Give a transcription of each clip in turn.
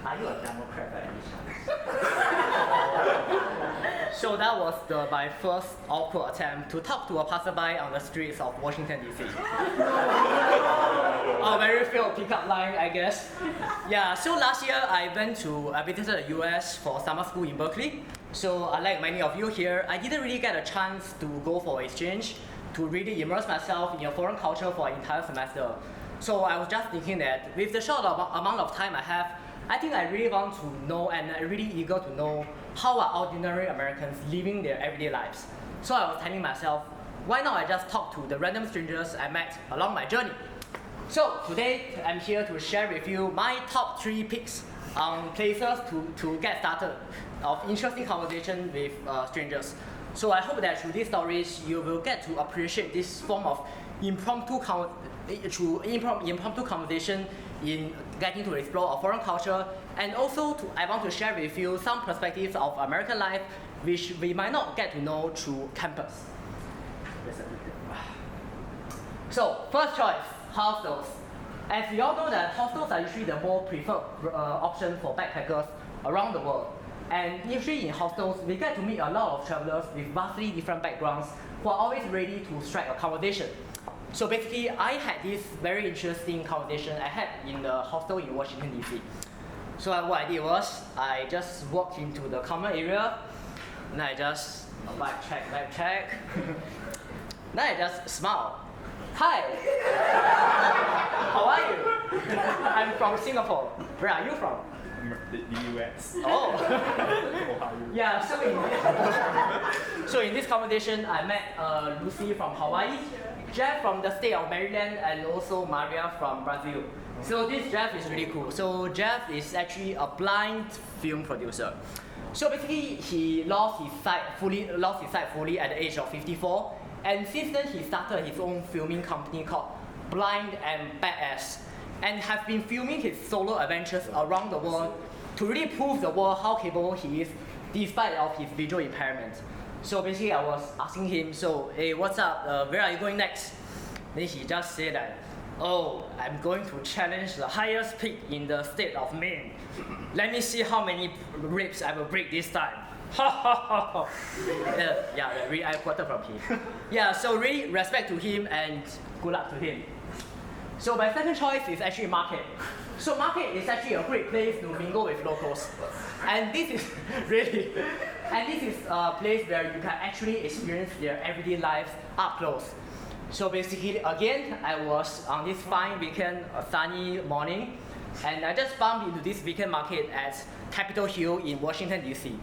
Are you a Democrat by any chance? So that was my first awkward attempt to talk to a passerby on the streets of Washington, D.C. A very failed pickup line, I guess. Yeah, so last year I visited the US for summer school in Berkeley. So like many of you here, I didn't really get a chance to go for exchange, to really immerse myself in a foreign culture for an entire semester. So I was just thinking that with the short amount of time I have, I think I really want to know and I'm really eager to know how are ordinary Americans living their everyday lives. So I was telling myself, why not I just talk to the random strangers I met along my journey? So today I'm here to share with you my top 3 picks on places to get started of interesting conversation with strangers. So I hope that through these stories you will get to appreciate this form of impromptu conversation in getting to explore a foreign culture, and also I want to share with you some perspectives of American life which we might not get to know through campus. So first choice, hostels. As we all know that hostels are usually the more preferred option for backpackers around the world. And usually in hostels, we get to meet a lot of travelers with vastly different backgrounds who are always ready to strike a conversation. So basically, I had this very interesting conversation I had in the hostel in Washington, D.C. So what I did was, I just walked into the common area, and I just vibe check. Then I just smile. Hi! How are you? I'm from Singapore. Where are you from? The US. Oh. Ohio. Yeah, so in this conversation, I met Lucy from Hawaii, Jeff from the state of Maryland, and also Maria from Brazil. So this Jeff is really cool. So Jeff is actually a blind film producer. So basically, he lost his sight fully at the age of 54. And since then, he started his own filming company called Blind and Badass, and have been filming his solo adventures around the world to really prove the world how capable he is despite of his visual impairment. So basically I was asking him, so hey, what's up, where are you going next? Then he just said that, oh, I'm going to challenge the highest peak in the state of Maine. Let me see how many ribs I will break this time. Really, I quoted from him. Yeah, so really respect to him and good luck to him. So my second choice is actually market. So market is actually a great place to mingle with locals. And this is a place where you can actually experience their everyday lives up close. So basically, again, I was on this fine weekend, a sunny morning, and I just bumped into this weekend market at Capitol Hill in Washington, D.C.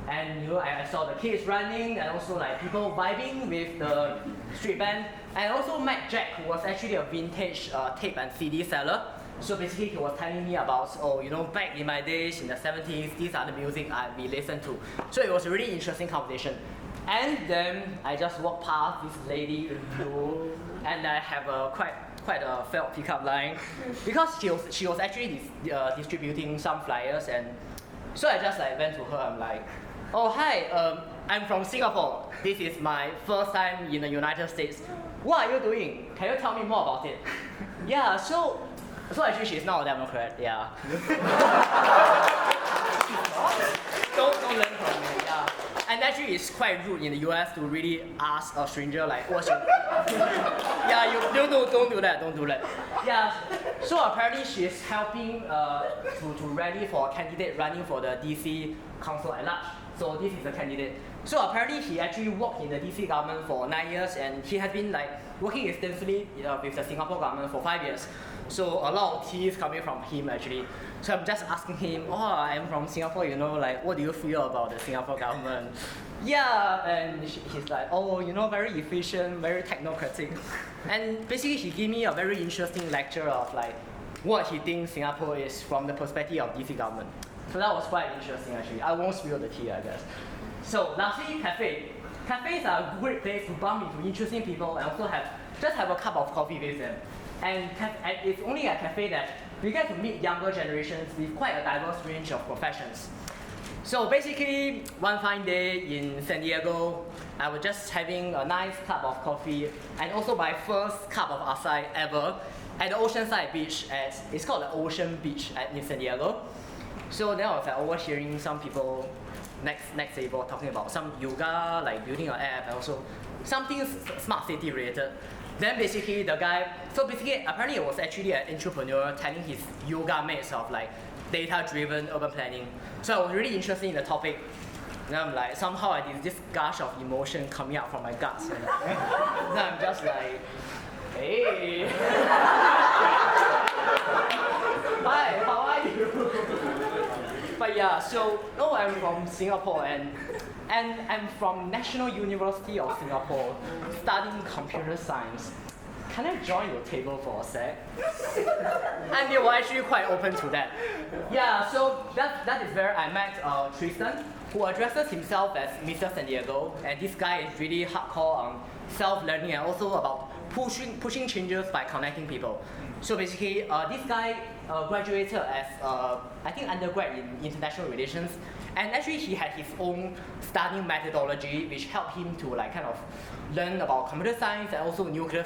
And I saw the kids running and also like people vibing with the street band. And I also met Jack, who was actually a vintage tape and CD seller. So basically he was telling me about, back in my days in the 70s, these are the music we listened to. So it was a really interesting conversation. And then I just walked past this lady in blue, and I have quite a felt pickup line because she was actually distributing some flyers, and so I just went to her. I'm like, oh hi, I'm from Singapore. This is my first time in the United States. What are you doing? Can you tell me more about it? Yeah, so actually she's not a Democrat. Yeah. don't learn from me. Yeah. And actually it's quite rude in the US to really ask a stranger like, what's your... Yeah, don't do that. Yeah. So apparently she's helping to rally for a candidate running for the DC Council at large. So this is the candidate. So apparently he actually worked in the DC government for 9 years, and he has been working extensively with the Singapore government for 5 years. So a lot of tea is coming from him actually. So I'm just asking him, oh, I'm from Singapore, what do you feel about the Singapore government? Yeah, and he's like, oh, very efficient, very technocratic. And basically he gave me a very interesting lecture of what he thinks Singapore is from the perspective of DC government. So that was quite interesting actually. I won't spill the tea, I guess. So lastly, cafe. Cafes are a great place to bump into interesting people and also have a cup of coffee with them. And it's only a cafe that we get to meet younger generations with quite a diverse range of professions. So basically, one fine day in San Diego, I was just having a nice cup of coffee and also my first cup of acai ever at the Oceanside Beach. It's called the Ocean Beach in San Diego. So then I was like overhearing some people next table talking about some yoga, like building an app, and also something smart city related. Then basically the guy, so basically apparently it was actually an entrepreneur telling his yoga mates of like data-driven urban planning. So I was really interested in the topic. And I'm like, somehow I did this gush of emotion coming out from my guts. And then I'm just like, hey. Hi, how are you? But yeah, so no, I'm from Singapore and I'm from National University of Singapore studying computer science. Can I join your table for a sec? And they were actually quite open to that. Yeah, so that is where I met Tristan, who addresses himself as Mr. San Diego, and this guy is really hardcore on self-learning and also about pushing changes by connecting people. So basically, this guy graduated as I think undergrad in international relations, and actually he had his own studying methodology which helped him to like kind of learn about computer science and also nuclear